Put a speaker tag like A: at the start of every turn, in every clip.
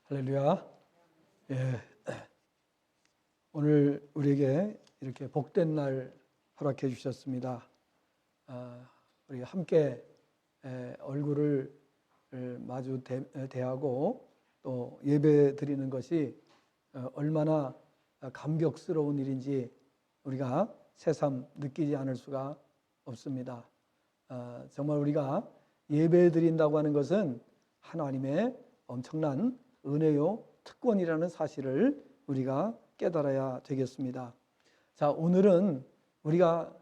A: 할렐루야. 예. 오늘 우리에게 이렇게 복된 날 허락해 주셨습니다. 우리 함께 얼굴을 마주 대하고 또 예배 드리는 것이 얼마나 감격스러운 일인지 우리가 새삼 느끼지 않을 수가 없습니다. 정말 우리가 예배 드린다고 하는 것은 하나님의 엄청난 은혜요 특권이라는 사실을 우리가 깨달아야 되겠습니다. 자, 오늘은 우리가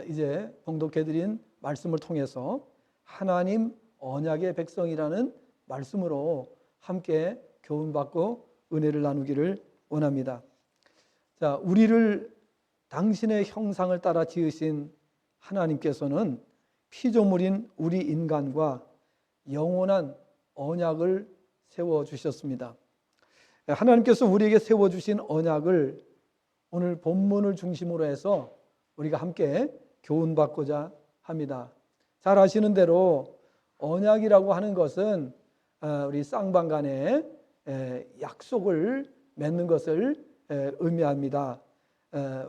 A: 이제 봉독해드린 말씀을 통해서 하나님 언약의 백성이라는 말씀으로 함께 교훈받고 은혜를 나누기를 원합니다. 자, 우리를 당신의 형상을 따라 지으신 하나님께서는 피조물인 우리 인간과 영원한 언약을 세워주셨습니다. 하나님께서 우리에게 세워주신 언약을 오늘 본문을 중심으로 해서 우리가 함께 교훈받고자 합니다. 잘 아시는 대로 언약이라고 하는 것은 우리 쌍방 간에 약속을 맺는 것을 의미합니다.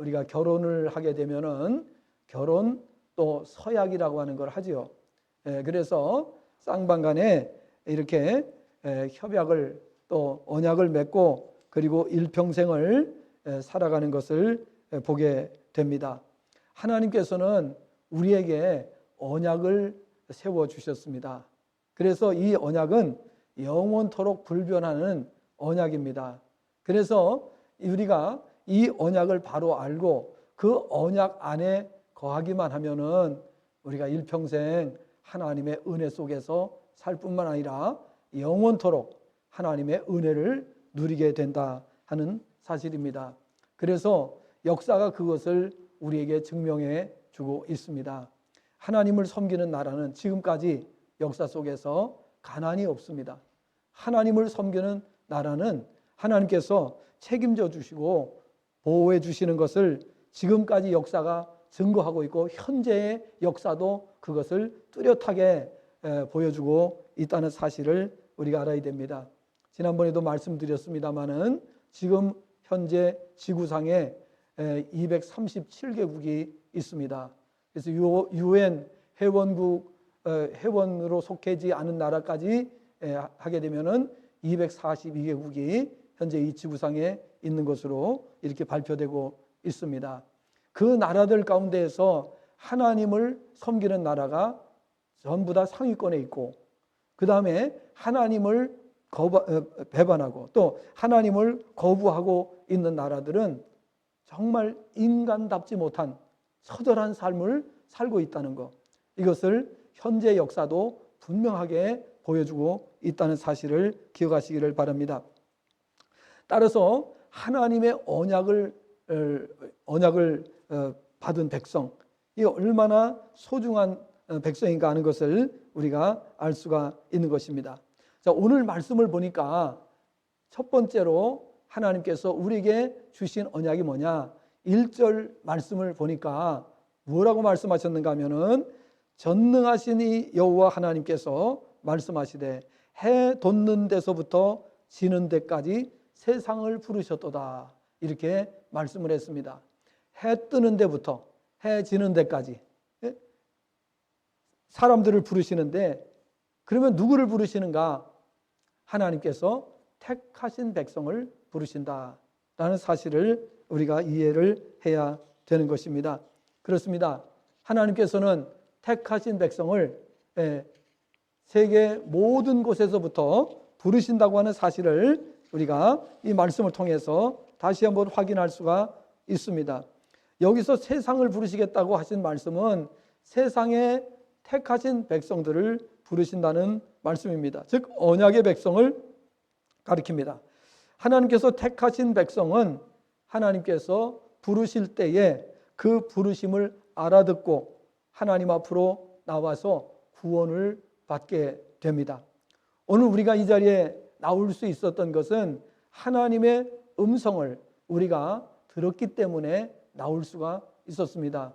A: 우리가 결혼을 하게 되면은 결혼 또 서약이라고 하는 걸 하지요. 그래서 쌍방 간에 이렇게 협약을 또 언약을 맺고 그리고 일평생을 살아가는 것을 보게 됩니다. 하나님께서는 우리에게 언약을 세워주셨습니다. 그래서 이 언약은 영원토록 불변하는 언약입니다. 그래서 우리가 이 언약을 바로 알고 그 언약 안에 거하기만 하면은 우리가 일평생 하나님의 은혜 속에서 살 뿐만 아니라 영원토록 하나님의 은혜를 누리게 된다 하는 사실입니다. 그래서 역사가 그것을 우리에게 증명해 주고 있습니다. 하나님을 섬기는 나라는 지금까지 역사 속에서 가난이 없습니다. 하나님을 섬기는 나라는 하나님께서 책임져 주시고 보호해 주시는 것을 지금까지 역사가 증거하고 있고 현재의 역사도 그것을 뚜렷하게 보여주고 있다는 사실을 우리가 알아야 됩니다. 지난번에도 말씀드렸습니다마는 지금 현재 지구상에 237개국이 있습니다. 그래서 UN 회원으로 속해지 않은 나라까지 하게 되면은 242개국이 현재 이 지구상에 있는 것으로 이렇게 발표되고 있습니다. 그 나라들 가운데에서 하나님을 섬기는 나라가 전부 다 상위권에 있고 그 다음에 하나님을 배반하고 또 하나님을 거부하고 있는 나라들은 정말 인간답지 못한 처절한 삶을 살고 있다는 것, 이것을 현재 역사도 분명하게 보여주고 있다는 사실을 기억하시기를 바랍니다. 따라서 하나님의 언약을 받은 백성, 이 얼마나 소중한 백성인가 하는 것을 우리가 알 수가 있는 것입니다. 자, 오늘 말씀을 보니까 첫 번째로 하나님께서 우리에게 주신 언약이 뭐냐? 1절 말씀을 보니까 뭐라고 말씀하셨는가 하면은 전능하신 이 여호와 하나님께서 말씀하시되 해 돋는 데서부터 지는 데까지 세상을 부르셨도다. 이렇게 말씀을 했습니다. 해 뜨는 데부터 해 지는 데까지 사람들을 부르시는데 그러면 누구를 부르시는가? 하나님께서 택하신 백성을 부르신다라는 사실을 우리가 이해를 해야 되는 것입니다. 그렇습니다. 하나님께서는 택하신 백성을 세계 모든 곳에서부터 부르신다고 하는 사실을 우리가 이 말씀을 통해서 다시 한번 확인할 수가 있습니다. 여기서 세상을 부르시겠다고 하신 말씀은 세상에 택하신 백성들을 부르신다는 말씀입니다. 즉 언약의 백성을 가리킵니다. 하나님께서 택하신 백성은 하나님께서 부르실 때에 그 부르심을 알아듣고 하나님 앞으로 나와서 구원을 받게 됩니다. 오늘 우리가 이 자리에 나올 수 있었던 것은 하나님의 음성을 우리가 들었기 때문에 나올 수가 있었습니다.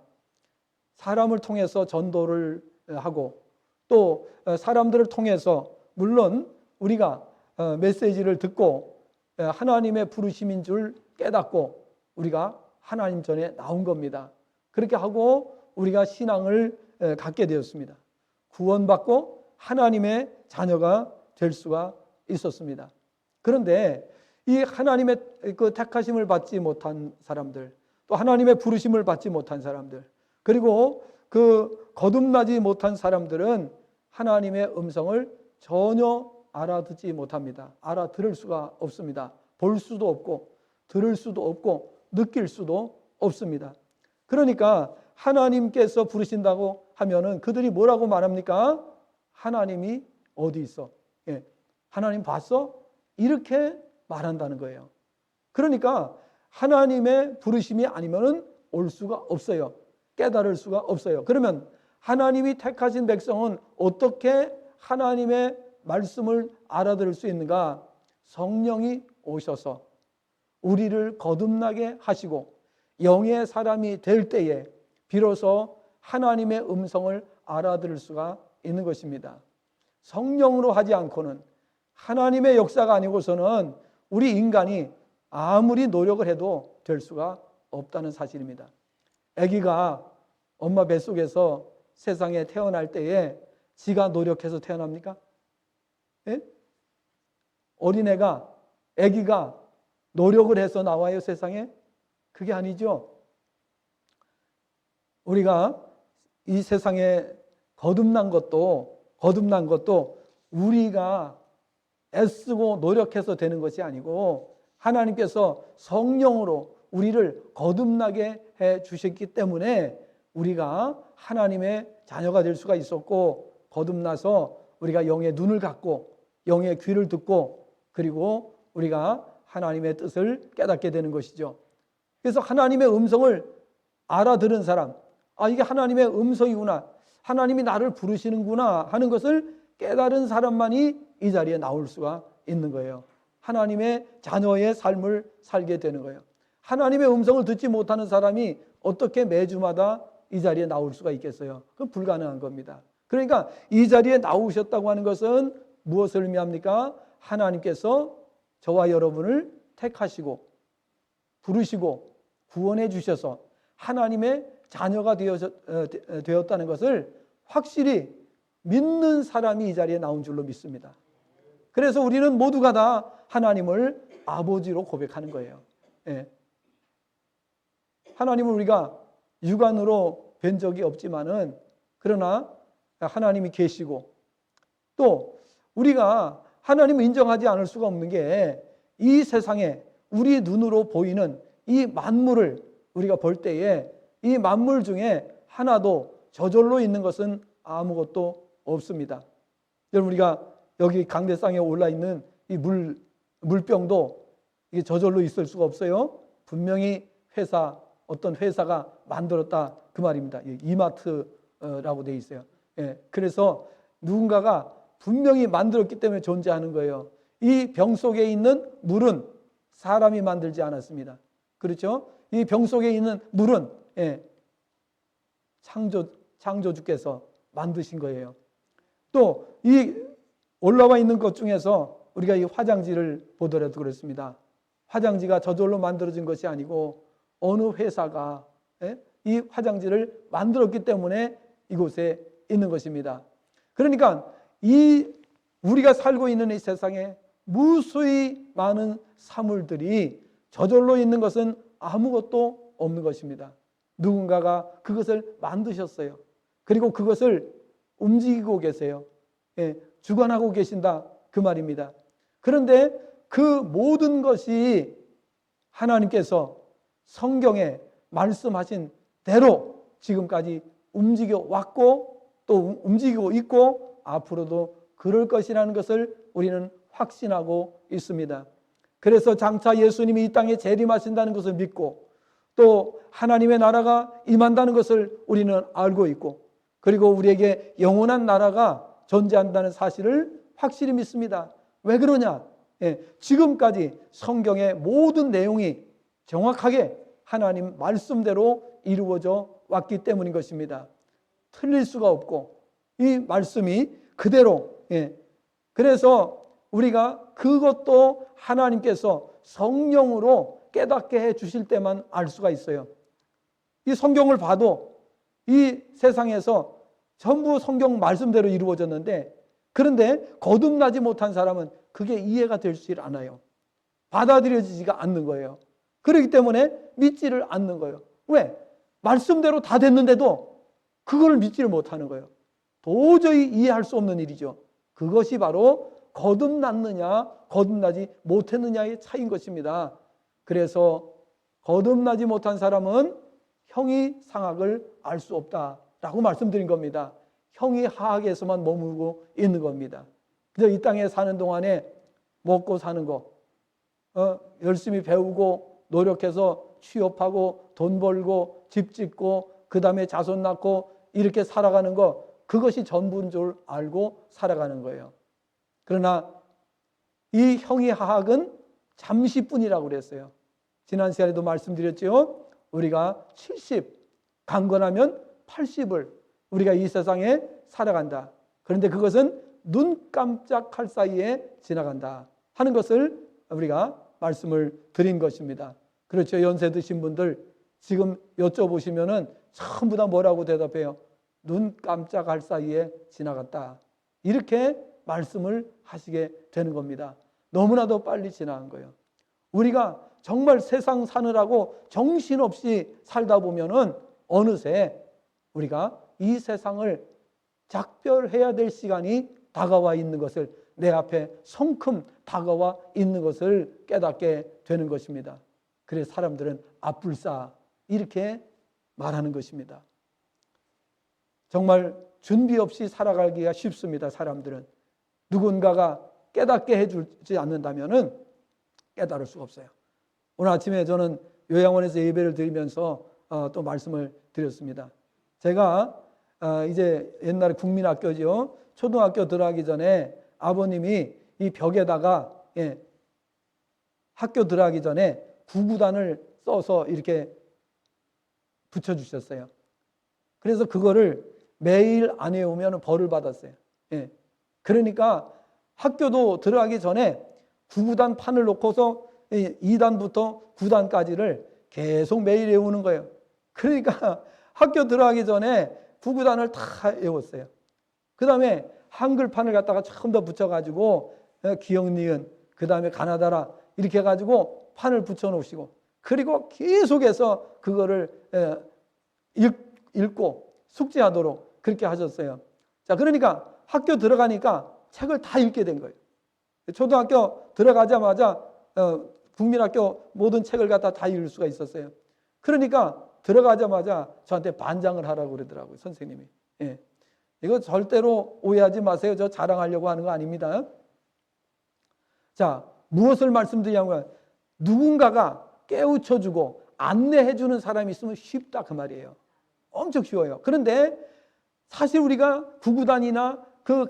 A: 사람을 통해서 전도를 하고 또 사람들을 통해서 물론 우리가 메시지를 듣고 하나님의 부르심인 줄 깨닫고 우리가 하나님 전에 나온 겁니다. 그렇게 하고 우리가 신앙을 갖게 되었습니다. 구원받고 하나님의 자녀가 될 수가 있었습니다. 그런데 이 하나님의 그 택하심을 받지 못한 사람들, 또 하나님의 부르심을 받지 못한 사람들, 그리고 그 거듭나지 못한 사람들은 하나님의 음성을 전혀 알아듣지 못합니다. 알아들을 수가 없습니다. 볼 수도 없고 들을 수도 없고 느낄 수도 없습니다. 그러니까 하나님께서 부르신다고 하면은 그들이 뭐라고 말합니까? 하나님이 어디 있어? 예. 하나님 봤어? 이렇게 말한다는 거예요. 그러니까 하나님의 부르심이 아니면은 올 수가 없어요. 깨달을 수가 없어요. 그러면 하나님이 택하신 백성은 어떻게 하나님의 말씀을 알아들을 수 있는가? 성령이 오셔서 우리를 거듭나게 하시고 영의 사람이 될 때에 비로소 하나님의 음성을 알아들을 수가 있는 것입니다. 성령으로 하지 않고는 하나님의 역사가 아니고서는 우리 인간이 아무리 노력을 해도 될 수가 없다는 사실입니다. 아기가 엄마 뱃속에서 세상에 태어날 때에 지가 노력해서 태어납니까? 예? 어린애가, 아기가 노력을 해서 나와요, 세상에? 그게 아니죠. 우리가 이 세상에 거듭난 것도 우리가 애쓰고 노력해서 되는 것이 아니고 하나님께서 성령으로 우리를 거듭나게 해 주셨기 때문에 우리가 하나님의 자녀가 될 수가 있었고, 거듭나서 우리가 영의 눈을 갖고 영의 귀를 듣고 그리고 우리가 하나님의 뜻을 깨닫게 되는 것이죠. 그래서 하나님의 음성을 알아들은 사람, 이게 하나님의 음성이구나, 하나님이 나를 부르시는구나 하는 것을 깨달은 사람만이 이 자리에 나올 수가 있는 거예요. 하나님의 자녀의 삶을 살게 되는 거예요. 하나님의 음성을 듣지 못하는 사람이 어떻게 매주마다 이 자리에 나올 수가 있겠어요? 그건 불가능한 겁니다. 그러니까 이 자리에 나오셨다고 하는 것은 무엇을 의미합니까? 하나님께서 저와 여러분을 택하시고 부르시고 구원해 주셔서 하나님의 자녀가 되었다는 것을 확실히 믿는 사람이 이 자리에 나온 줄로 믿습니다. 그래서 우리는 모두가 다 하나님을 아버지로 고백하는 거예요. 예. 하나님을 우리가 육안으로 뵌 적이 없지만은 그러나 하나님이 계시고, 또 우리가 하나님을 인정하지 않을 수가 없는 게 이 세상에 우리 눈으로 보이는 이 만물을 우리가 볼 때에 이 만물 중에 하나도 저절로 있는 것은 아무것도 없습니다. 여러분, 우리가 여기 강대상에 올라 있는 이 물병도 이게 저절로 있을 수가 없어요. 분명히 어떤 회사가 만들었다 그 말입니다. 이마트라고 되어 있어요. 예, 그래서 누군가가 분명히 만들었기 때문에 존재하는 거예요. 이 병 속에 있는 물은 사람이 만들지 않았습니다. 그렇죠? 이 병 속에 있는 물은 창조주께서 만드신 거예요. 또 이 올라와 있는 것 중에서 우리가 이 화장지를 보더라도 그렇습니다. 화장지가 저절로 만들어진 것이 아니고 어느 회사가 이 화장지를 만들었기 때문에 이곳에 있는 것입니다. 그러니까 우리가 살고 있는 이 세상에 무수히 많은 사물들이 저절로 있는 것은 아무것도 없는 것입니다. 누군가가 그것을 만드셨어요. 그리고 그것을 움직이고 계세요. 주관하고 계신다 그 말입니다. 그런데 그 모든 것이 하나님께서 성경에 말씀하신 대로 지금까지 움직여 왔고 또 움직이고 있고 앞으로도 그럴 것이라는 것을 우리는 확신하고 있습니다. 그래서 장차 예수님이 이 땅에 재림하신다는 것을 믿고 또 하나님의 나라가 임한다는 것을 우리는 알고 있고, 그리고 우리에게 영원한 나라가 존재한다는 사실을 확실히 믿습니다. 왜 그러냐? 지금까지 성경의 모든 내용이 정확하게 하나님 말씀대로 이루어져 왔기 때문인 것입니다. 틀릴 수가 없고 이 말씀이 그대로, 그래서 우리가 그것도 하나님께서 성령으로 깨닫게 해 주실 때만 알 수가 있어요. 이 성경을 봐도 이 세상에서 전부 성경 말씀대로 이루어졌는데, 그런데 거듭나지 못한 사람은 그게 이해가 되질 않아요. 받아들여지지가 않는 거예요. 그렇기 때문에 믿지를 않는 거예요. 왜? 말씀대로 다 됐는데도 그걸 믿지를 못하는 거예요. 도저히 이해할 수 없는 일이죠. 그것이 바로 거듭났느냐 거듭나지 못했느냐의 차이인 것입니다. 그래서 거듭나지 못한 사람은 형이 상학을 알 수 없다라고 말씀드린 겁니다. 형이 하학에서만 머물고 있는 겁니다. 그래서 이 땅에 사는 동안에 먹고 사는 거, 열심히 배우고 노력해서 취업하고 돈 벌고 집 짓고 그 다음에 자손 낳고 이렇게 살아가는 거, 그것이 전부인 줄 알고 살아가는 거예요. 그러나 이 형이 하학은 잠시뿐이라고 그랬어요. 지난 시간에도 말씀드렸죠. 우리가 70, 강건하면 80을 우리가 이 세상에 살아간다. 그런데 그것은 눈 깜짝할 사이에 지나간다 하는 것을 우리가 말씀을 드린 것입니다. 그렇죠. 연세 드신 분들 지금 여쭤보시면은 전부 다 뭐라고 대답해요? 눈 깜짝할 사이에 지나갔다. 이렇게 말씀을 하시게 되는 겁니다. 너무나도 빨리 지나간 거예요. 우리가 정말 세상 사느라고 정신없이 살다 보면은 어느새 우리가 이 세상을 작별해야 될 시간이 다가와 있는 것을, 내 앞에 성큼 다가와 있는 것을 깨닫게 되는 것입니다. 그래서 사람들은 앞불싸 이렇게 말하는 것입니다. 정말 준비 없이 살아가기가 쉽습니다. 사람들은 누군가가 깨닫게 해주지 않는다면은 깨달을 수가 없어요. 오늘 아침에 저는 요양원에서 예배를 드리면서 또 말씀을 드렸습니다. 제가 이제 옛날에 국민학교죠. 초등학교 들어가기 전에 아버님이 이 벽에다가 학교 들어가기 전에 구구단을 써서 이렇게 붙여주셨어요. 그래서 그거를 매일 안 해오면 벌을 받았어요. 그러니까 학교도 들어가기 전에 구구단 판을 놓고서 2단부터 9단까지를 계속 매일 외우는 거예요. 그러니까 학교 들어가기 전에 구구단을 다 외웠어요. 그 다음에 한글판을 갖다가 처음 더 붙여가지고 기역, 니은, 그 다음에 가나다라 이렇게 해가지고 판을 붙여놓으시고, 그리고 계속해서 그거를 읽고 숙지하도록 그렇게 하셨어요. 자, 그러니까 학교 들어가니까 책을 다 읽게 된 거예요. 초등학교 들어가자마자 국민학교 모든 책을 갖다 다 읽을 수가 있었어요. 그러니까 들어가자마자 저한테 반장을 하라고 그러더라고요, 선생님이. 이거 절대로 오해하지 마세요. 저 자랑하려고 하는 거 아닙니다. 자, 무엇을 말씀드리냐면, 누군가가 깨우쳐주고 안내해주는 사람이 있으면 쉽다 그 말이에요. 엄청 쉬워요. 그런데 사실 우리가 구구단이나 그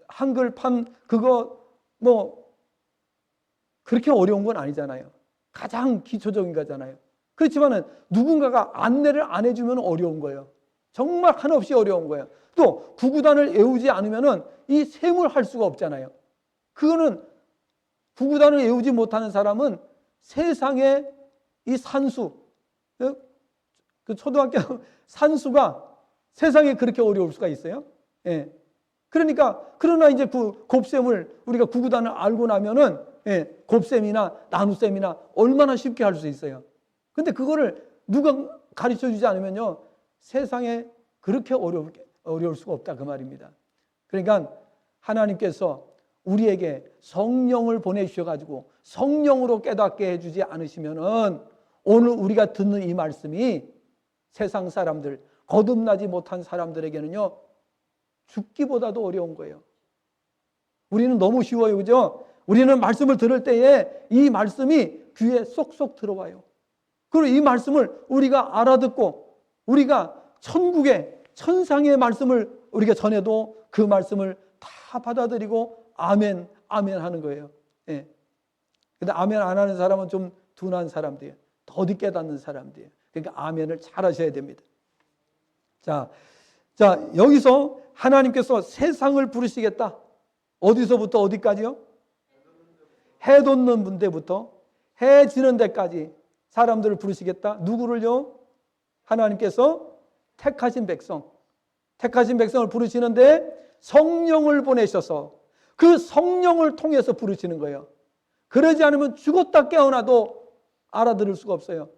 A: 한글판 그거 뭐 그렇게 어려운 건 아니잖아요. 가장 기초적인 거잖아요. 그렇지만은 누군가가 안내를 안 해주면 어려운 거예요. 정말 한없이 어려운 거예요. 또 구구단을 외우지 않으면은 이 셈을 할 수가 없잖아요. 그거는 구구단을 외우지 못하는 사람은 세상에 이 산수, 그 초등학교 산수가 세상에 그렇게 어려울 수가 있어요? 그러니까, 그러나 이제 그 곱셈을 우리가 구구단을 알고 나면은, 곱셈이나 나눗셈이나 얼마나 쉽게 할 수 있어요. 근데 그거를 누가 가르쳐 주지 않으면요, 세상에 그렇게 어려울 수가 없다 그 말입니다. 그러니까 하나님께서 우리에게 성령을 보내주셔가지고 성령으로 깨닫게 해주지 않으시면은 오늘 우리가 듣는 이 말씀이 세상 사람들, 거듭나지 못한 사람들에게는요, 죽기보다도 어려운 거예요. 우리는 너무 쉬워요, 그죠? 우리는 말씀을 들을 때에 이 말씀이 귀에 쏙쏙 들어와요. 그리고 이 말씀을 우리가 알아듣고 우리가 천국의 천상의 말씀을 우리가 전해도 그 말씀을 다 받아들이고 아멘, 아멘 하는 거예요. 근데 아멘 안 하는 사람은 좀 둔한 사람들이에요. 더디 깨닫는 사람들이에요. 그러니까 아멘을 잘 하셔야 됩니다. 자, 여기서 하나님께서 세상을 부르시겠다. 어디서부터 어디까지요? 해 돋는 문대부터 해 지는 데까지 사람들을 부르시겠다. 누구를요? 하나님께서 택하신 백성을 부르시는데 성령을 보내셔서 그 성령을 통해서 부르시는 거예요. 그러지 않으면 죽었다 깨어나도 알아들을 수가 없어요.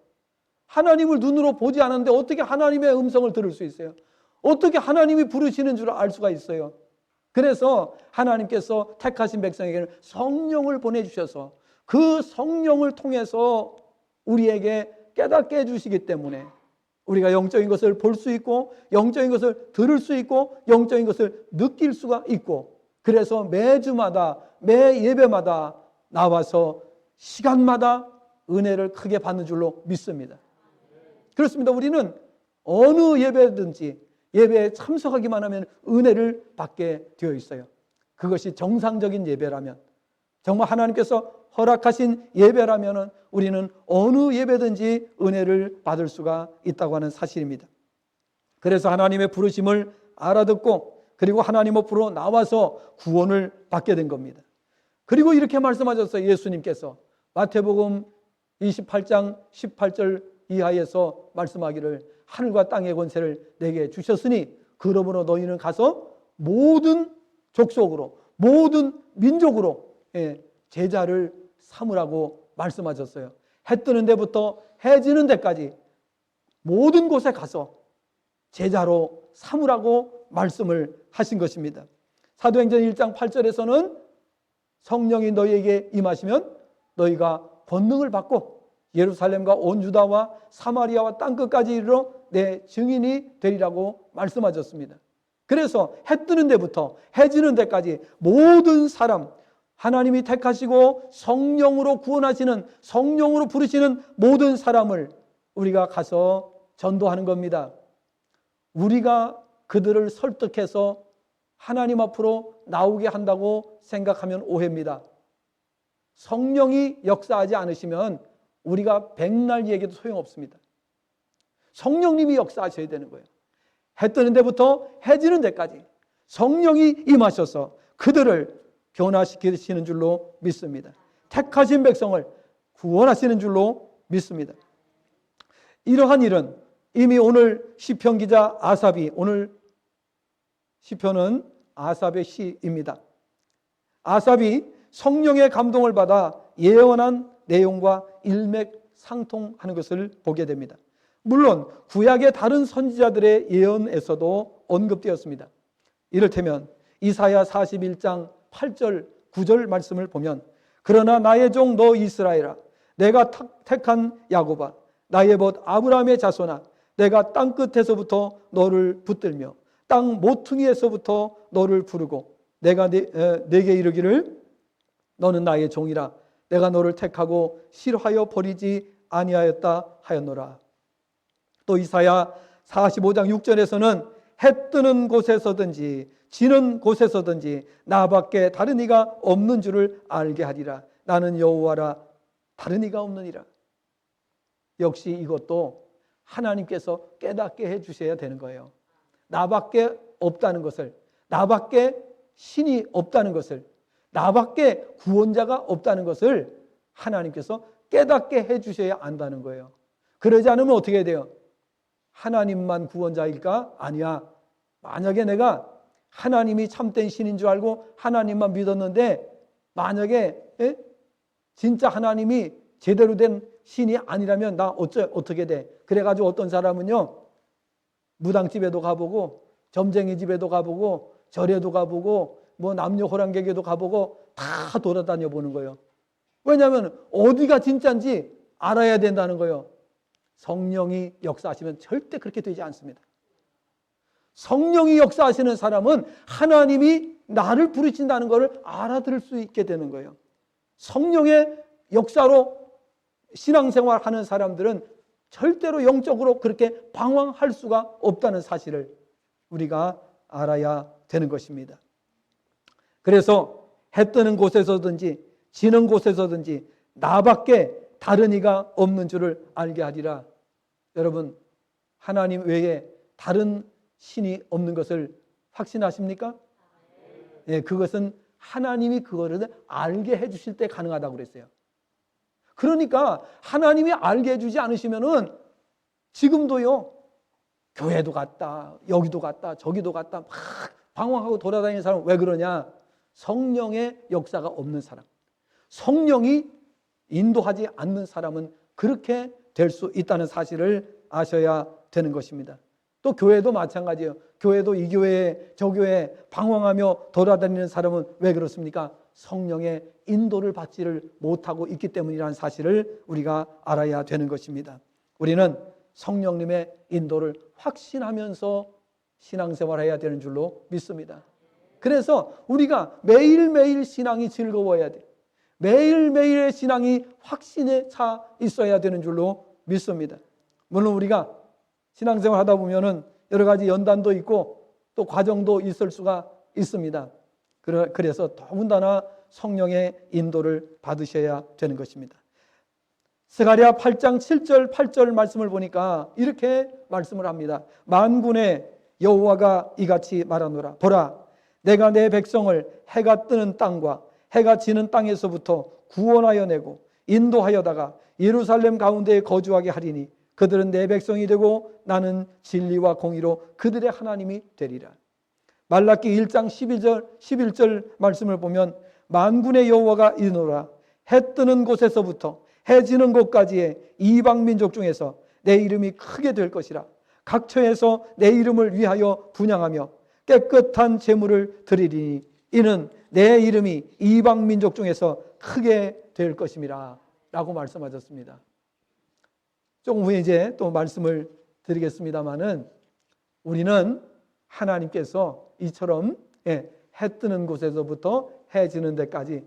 A: 하나님을 눈으로 보지 않았는데 어떻게 하나님의 음성을 들을 수 있어요? 어떻게 하나님이 부르시는 줄 알 수가 있어요? 그래서 하나님께서 택하신 백성에게는 성령을 보내주셔서 그 성령을 통해서 우리에게 깨닫게 해주시기 때문에 우리가 영적인 것을 볼 수 있고 영적인 것을 들을 수 있고 영적인 것을 느낄 수가 있고, 그래서 매주마다 매 예배마다 나와서 시간마다 은혜를 크게 받는 줄로 믿습니다. 그렇습니다. 우리는 어느 예배든지 예배에 참석하기만 하면 은혜를 받게 되어 있어요. 그것이 정상적인 예배라면, 정말 하나님께서 허락하신 예배라면 우리는 어느 예배든지 은혜를 받을 수가 있다고 하는 사실입니다. 그래서 하나님의 부르심을 알아듣고 그리고 하나님 앞으로 나와서 구원을 받게 된 겁니다. 그리고 이렇게 말씀하셨어요. 예수님께서 마태복음 28장 18절 이하에서 말씀하기를 하늘과 땅의 권세를 내게 주셨으니 그러므로 너희는 가서 모든 족속으로 모든 민족으로 제자를 삼으라고 말씀하셨어요. 해 뜨는 데부터 해 지는 데까지 모든 곳에 가서 제자로 삼으라고 말씀을 하신 것입니다. 사도행전 1장 8절에서는 성령이 너희에게 임하시면 너희가 권능을 받고 예루살렘과 온 유다와 사마리아와 땅끝까지 이르러 내 증인이 되리라고 말씀하셨습니다. 그래서 해 뜨는 데부터 해 지는 데까지 모든 사람, 하나님이 택하시고 성령으로 구원하시는, 성령으로 부르시는 모든 사람을 우리가 가서 전도하는 겁니다. 우리가 그들을 설득해서 하나님 앞으로 나오게 한다고 생각하면 오해입니다. 성령이 역사하지 않으시면 우리가 백날 얘기해도 소용없습니다. 성령님이 역사하셔야 되는 거예요. 해 뜨는 데부터 해 지는 데까지 성령이 임하셔서 그들을 변화시키시는 줄로 믿습니다. 택하신 백성을 구원하시는 줄로 믿습니다. 이러한 일은 이미 오늘 시편 기자 아삽이, 오늘 시편은 아삽의 시입니다. 아삽이 성령의 감동을 받아 예언한 내용과 일맥상통하는 것을 보게 됩니다. 물론 구약의 다른 선지자들의 예언에서도 언급되었습니다. 이를테면 이사야 41장 8절 9절 말씀을 보면 그러나 나의 종 너 이스라엘아 내가 택한 야곱아 나의 벗 아브라함의 자손아 내가 땅끝에서부터 너를 붙들며 땅 모퉁이에서부터 너를 부르고 내가 내게 이르기를 너는 나의 종이라 내가 너를 택하고 싫어하여 버리지 아니하였다 하였노라. 또 이사야 45장 6절에서는 해 뜨는 곳에서든지 지는 곳에서든지 나밖에 다른 이가 없는 줄을 알게 하리라. 나는 여호와라 다른 이가 없느니라. 역시 이것도 하나님께서 깨닫게 해주셔야 되는 거예요. 나밖에 없다는 것을, 나밖에 신이 없다는 것을, 나밖에 구원자가 없다는 것을 하나님께서 깨닫게 해주셔야 안다는 거예요. 그러지 않으면 어떻게 돼요? 하나님만 구원자일까? 아니야. 만약에 내가 하나님이 참된 신인 줄 알고 하나님만 믿었는데 만약에 진짜 하나님이 제대로 된 신이 아니라면 나 어떻게 돼? 그래가지고 어떤 사람은요 무당집에도 가보고 점쟁이 집에도 가보고 절에도 가보고 뭐 남녀 호랑객에도 가보고 다 돌아다녀 보는 거예요. 왜냐하면 어디가 진짜인지 알아야 된다는 거예요. 성령이 역사하시면 절대 그렇게 되지 않습니다. 성령이 역사하시는 사람은 하나님이 나를 부르신다는 것을 알아들을 수 있게 되는 거예요. 성령의 역사로 신앙생활 하는 사람들은 절대로 영적으로 그렇게 방황할 수가 없다는 사실을 우리가 알아야 되는 것입니다. 그래서 해 뜨는 곳에서든지 지는 곳에서든지 나밖에 다른 이가 없는 줄을 알게 하리라. 여러분, 하나님 외에 다른 신이 없는 것을 확신하십니까? 예, 그것은 하나님이 그거를 알게 해주실 때 가능하다고 그랬어요. 그러니까 하나님이 알게 해주지 않으시면은 지금도요, 교회도 갔다, 여기도 갔다, 저기도 갔다 막 방황하고 돌아다니는 사람은 왜 그러냐? 성령의 역사가 없는 사람, 성령이 인도하지 않는 사람은 그렇게 될 수 있다는 사실을 아셔야 되는 것입니다. 또 교회도 마찬가지예요. 교회도 이 교회 저 교회 방황하며 돌아다니는 사람은 왜 그렇습니까? 성령의 인도를 받지를 못하고 있기 때문이라는 사실을 우리가 알아야 되는 것입니다. 우리는 성령님의 인도를 확신하면서 신앙생활해야 되는 줄로 믿습니다. 그래서 우리가 매일매일 신앙이 즐거워야 돼요. 매일매일의 신앙이 확신에 차 있어야 되는 줄로 믿습니다. 물론 우리가 신앙생활 하다 보면은 여러 가지 연단도 있고 또 과정도 있을 수가 있습니다. 그래서 더군다나 성령의 인도를 받으셔야 되는 것입니다. 스가랴 8장 7절 8절 말씀을 보니까 이렇게 말씀을 합니다. 만군의 여호와가 이같이 말하노라. 보라, 내가 내 백성을 해가 뜨는 땅과 해가 지는 땅에서부터 구원하여 내고 인도하여다가 예루살렘 가운데에 거주하게 하리니 그들은 내 백성이 되고 나는 진리와 공의로 그들의 하나님이 되리라. 말라기 1장 11절 말씀을 보면 만군의 여호와가 이르노라. 해 뜨는 곳에서부터 해 지는 곳까지의 이방 민족 중에서 내 이름이 크게 될 것이라. 각 처에서 내 이름을 위하여 분향하며 깨끗한 제물을 드리리니 이는 내 이름이 이방 민족 중에서 크게 될 것임이라 라고 말씀하셨습니다. 조금 후에 이제 또 말씀을 드리겠습니다마는 우리는 하나님께서 이처럼 해 뜨는 곳에서부터 해 지는 데까지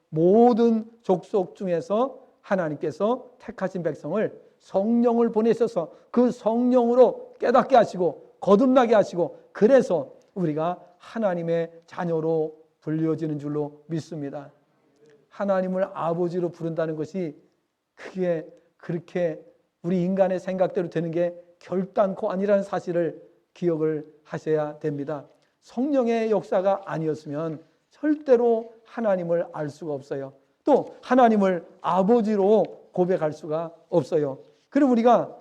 A: 모든 족속 중에서 하나님께서 택하신 백성을 성령을 보내셔서 그 성령으로 깨닫게 하시고 거듭나게 하시고 그래서 우리가 하나님의 자녀로 불려지는 줄로 믿습니다. 하나님을 아버지로 부른다는 것이 그게 그렇게 우리 인간의 생각대로 되는 게 결단코 아니라는 사실을 기억을 하셔야 됩니다. 성령의 역사가 아니었으면 절대로 하나님을 알 수가 없어요. 또 하나님을 아버지로 고백할 수가 없어요. 그럼 우리가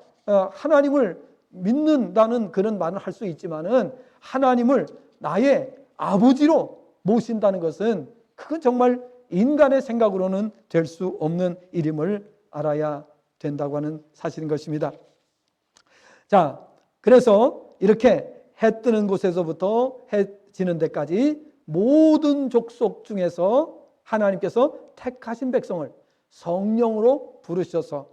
A: 하나님을 믿는다는 그런 말을 할 수 있지만은 하나님을 나의 아버지로 모신다는 것은 그건 정말 인간의 생각으로는 될 수 없는 일임을 알아야 된다고 하는 사실인 것입니다. 자, 그래서 이렇게 해 뜨는 곳에서부터 해 지는 데까지 모든 족속 중에서 하나님께서 택하신 백성을 성령으로 부르셔서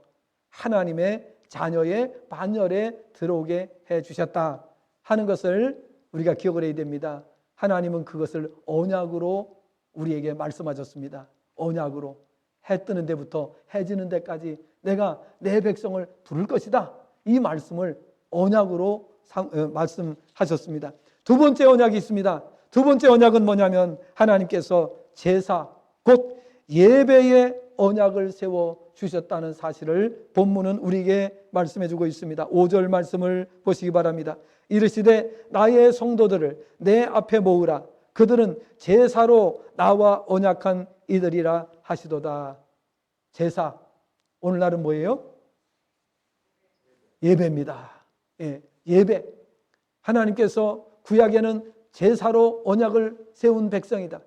A: 하나님의 자녀의 반열에 들어오게 해 주셨다 하는 것을 우리가 기억을 해야 됩니다. 하나님은 그것을 언약으로 우리에게 말씀하셨습니다. 언약으로 해 뜨는 데부터 해 지는 데까지 내가 내 백성을 부를 것이다. 이 말씀을 언약으로 말씀하셨습니다. 두 번째 언약이 있습니다. 두 번째 언약은 뭐냐면 하나님께서 제사 곧 예배의 언약을 세워 주셨다는 사실을 본문은 우리에게 말씀해 주고 있습니다. 5절 말씀을 보시기 바랍니다. 이르시되 나의 성도들을 내 앞에 모으라. 그들은 제사로 나와 언약한 이들이라 하시도다. 제사, 오늘날은 뭐예요? 예배입니다. 예배. 하나님께서 구약에는 제사로 언약을 세운 백성이다.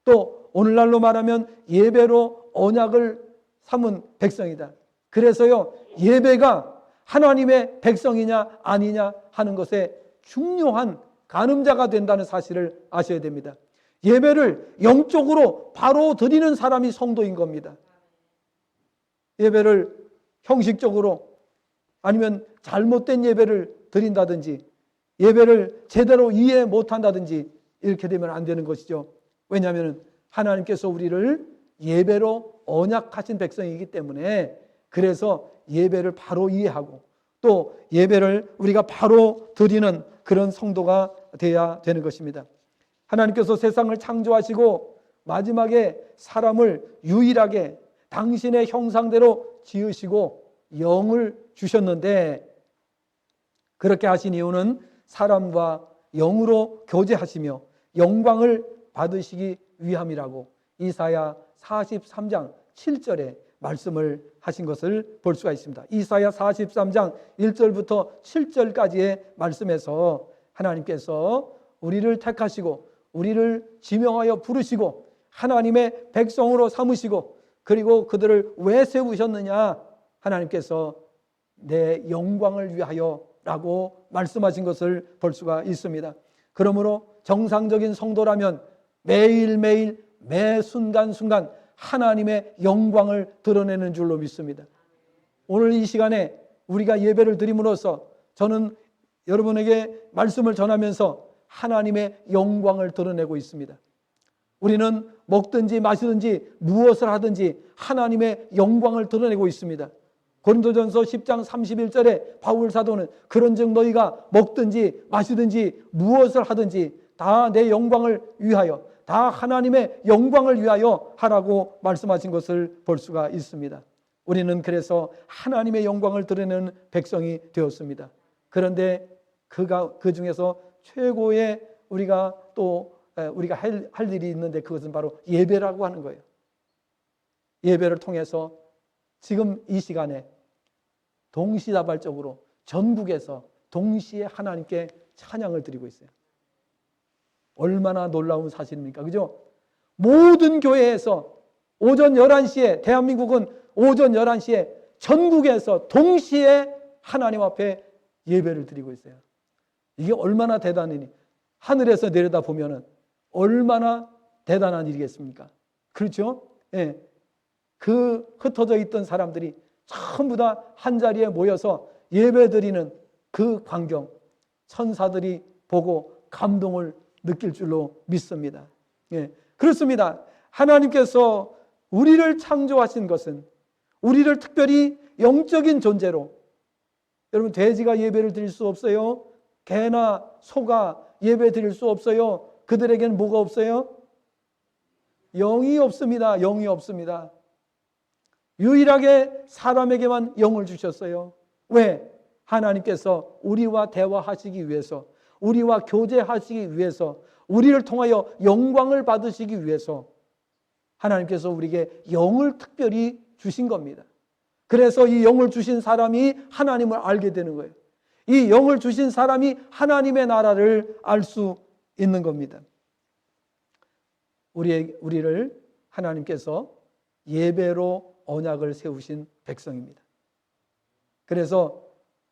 A: 또 오늘날로 말하면 예배로 언약을 삼은 백성이다. 그래서요, 예배가 하나님의 백성이냐 아니냐 하는 것에 중요한 가늠자가 된다는 사실을 아셔야 됩니다. 예배를 영적으로 바로 드리는 사람이 성도인 겁니다. 예배를 형식적으로 아니면 잘못된 예배를 드린다든지 예배를 제대로 이해 못한다든지 이렇게 되면 안 되는 것이죠. 왜냐하면 하나님께서 우리를 예배로 언약하신 백성이기 때문에 그래서 예배를 바로 이해하고 또 예배를 우리가 바로 드리는 그런 성도가 되어야 되는 것입니다. 하나님께서 세상을 창조하시고 마지막에 사람을 유일하게 당신의 형상대로 지으시고 영을 주셨는데 그렇게 하신 이유는 사람과 영으로 교제하시며 영광을 받으시기 위함이라고 이사야 43장 7절에 말씀을 하신 것을 볼 수가 있습니다. 이사야 43장 1절부터 7절까지의 말씀에서 하나님께서 우리를 택하시고 우리를 지명하여 부르시고 하나님의 백성으로 삼으시고 그리고 그들을 왜 세우셨느냐? 하나님께서 내 영광을 위하여 라고 말씀하신 것을 볼 수가 있습니다. 그러므로 정상적인 성도라면 매일매일 매 순간순간 하나님의 영광을 드러내는 줄로 믿습니다. 오늘 이 시간에 우리가 예배를 드림으로써 저는 여러분에게 말씀을 전하면서 하나님의 영광을 드러내고 있습니다. 우리는 먹든지 마시든지 무엇을 하든지 하나님의 영광을 드러내고 있습니다. 고린도전서 10장 31절에 바울 사도는 그런즉 너희가 먹든지 마시든지 무엇을 하든지 다 내 영광을 위하여 다 하나님의 영광을 위하여 하라고 말씀하신 것을 볼 수가 있습니다. 우리는 그래서 하나님의 영광을 드러내는 백성이 되었습니다. 그런데 그 중에서 최고의 우리가 할 일이 있는데 그것은 바로 예배라고 하는 거예요. 예배를 통해서 지금 이 시간에 동시다발적으로 전국에서 동시에 하나님께 찬양을 드리고 있어요. 얼마나 놀라운 사실입니까? 그죠? 모든 교회에서 오전 11시에 대한민국은 오전 11시에 전국에서 동시에 하나님 앞에 예배를 드리고 있어요. 이게 얼마나 대단하니 하늘에서 내려다 보면은 얼마나 대단한 일이겠습니까? 그렇죠? 예. 그 흩어져 있던 사람들이 전부 다 한자리에 모여서 예배 드리는 그 광경 천사들이 보고 감동을 느낄 줄로 믿습니다. 예. 그렇습니다. 하나님께서 우리를 창조하신 것은 우리를 특별히 영적인 존재로, 여러분 돼지가 예배를 드릴 수 없어요. 개나 소가 예배 드릴 수 없어요. 그들에게는 뭐가 없어요? 영이 없습니다. 영이 없습니다. 유일하게 사람에게만 영을 주셨어요. 왜? 하나님께서 우리와 대화하시기 위해서, 우리와 교제하시기 위해서, 우리를 통하여 영광을 받으시기 위해서 하나님께서 우리에게 영을 특별히 주신 겁니다. 그래서 이 영을 주신 사람이 하나님을 알게 되는 거예요. 이 영을 주신 사람이 하나님의 나라를 알 수 있는 겁니다. 우리를 하나님께서 예배로 언약을 세우신 백성입니다. 그래서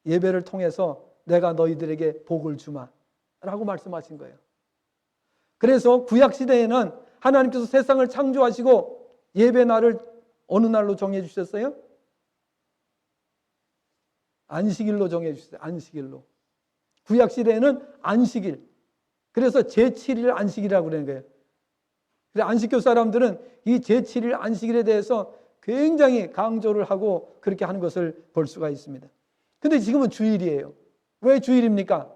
A: 예배를 통해서 내가 너희들에게 복을 주마 라고 말씀하신 거예요. 그래서 구약시대에는 하나님께서 세상을 창조하시고 예배 날을 어느 날로 정해 주셨어요? 안식일로 정해 주셨어요. 안식일로. 구약시대에는 안식일. 그래서 제7일 안식이라고 그러는 거예요. 그래서 안식교 사람들은 이 제7일 안식일에 대해서 굉장히 강조를 하고 그렇게 하는 것을 볼 수가 있습니다. 근데 지금은 주일이에요. 왜 주일입니까?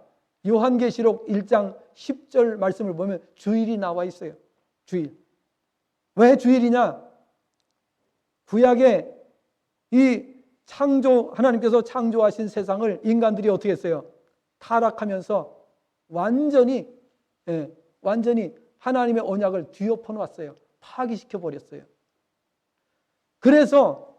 A: 요한계시록 1장 10절 말씀을 보면 주일이 나와 있어요. 주일. 왜 주일이냐? 구약에 이 하나님께서 창조하신 세상을 인간들이 어떻게 했어요? 타락하면서 완전히 하나님의 언약을 뒤엎어 놨어요. 파기시켜 버렸어요. 그래서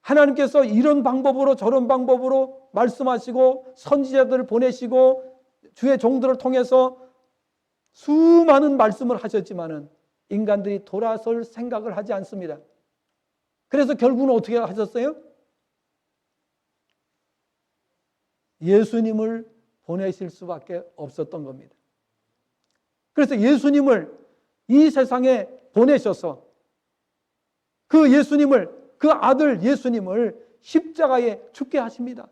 A: 하나님께서 이런 방법으로 저런 방법으로 말씀하시고 선지자들을 보내시고 주의 종들을 통해서 수많은 말씀을 하셨지만은 인간들이 돌아설 생각을 하지 않습니다. 그래서 결국은 어떻게 하셨어요? 예수님을 보내실 수밖에 없었던 겁니다. 그래서 예수님을 이 세상에 보내셔서 그 예수님을, 그 아들 예수님을 십자가에 죽게 하십니다.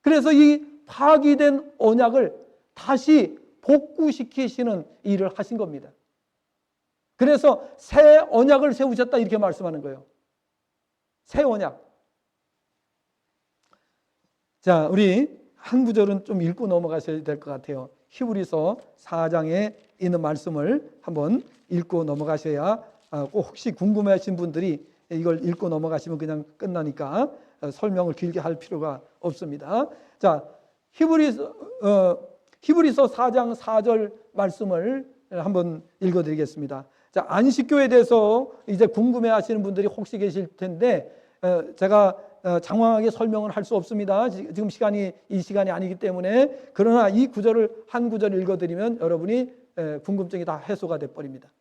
A: 그래서 이 파기된 언약을 다시 복구시키시는 일을 하신 겁니다. 그래서 새 언약을 세우셨다 이렇게 말씀하는 거예요. 새 언약. 자, 우리 한 구절은 좀 읽고 넘어가셔야 될 것 같아요. 히브리서 4장에 있는 말씀을 한번 읽고 넘어가셔야 꼭 혹시 궁금해하신 분들이 이걸 읽고 넘어가시면 그냥 끝나니까 설명을 길게 할 필요가 없습니다. 자, 히브리서 4장 4절 말씀을 한번 읽어드리겠습니다. 자, 안식교에 대해서 이제 궁금해하시는 분들이 혹시 계실 텐데 제가 장황하게 설명을 할 수 없습니다. 지금 이 시간이 아니기 때문에. 그러나 이 구절을 한 구절 읽어드리면 여러분이 궁금증이 다 해소가 돼버립니다.